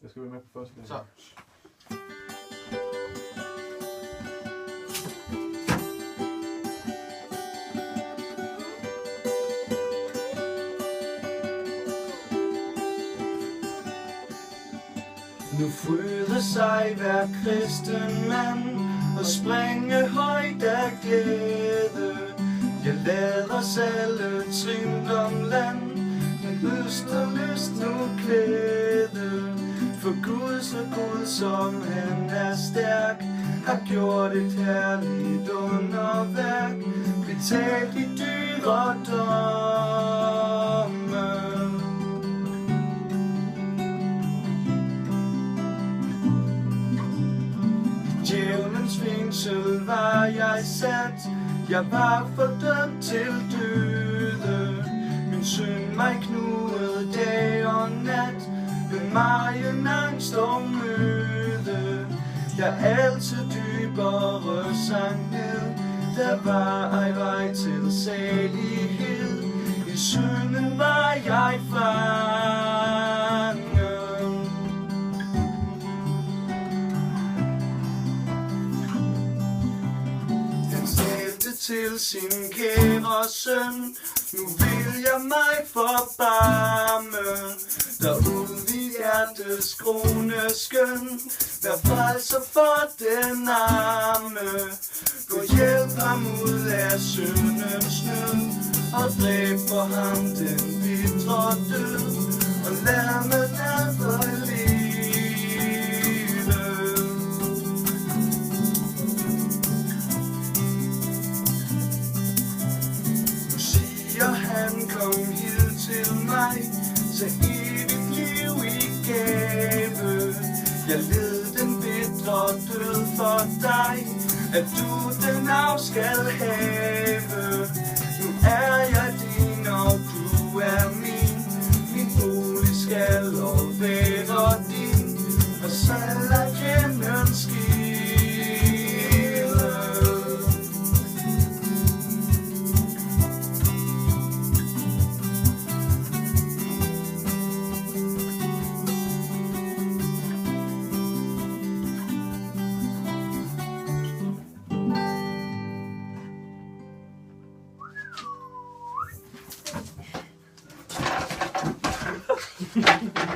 Jeg skal være med på første del. Så. Nu fryder sig hver kristen mand og springe højt af glæde. Jeg lader os alle trin om land, men øst og lyst nu klæde. For Gud så god som han er stærk, har gjort et herligt underværk, betalt i dyre domme. Djævelens fængsel var jeg sat, jeg var fordømt til døde. Min synd mig knugede dag og nat, ved mig en angst og møde. Jeg altid dybere sank ned, der var ej vej til salighed. I synden var jeg fanget. Han talte til sin kære søn, nu vil jeg mig forbarme. Derud i hjertes krone skøn, vær frelser for den arme. Gå hjælp ham ud af syndens nød, og dræb for ham den bitre død, og lad mig derfor leve. Nu siger han, kom hid til mig, så evigt liv i gave. Jeg led den bitre død for dig, at du den arv skal have. Nu er jeg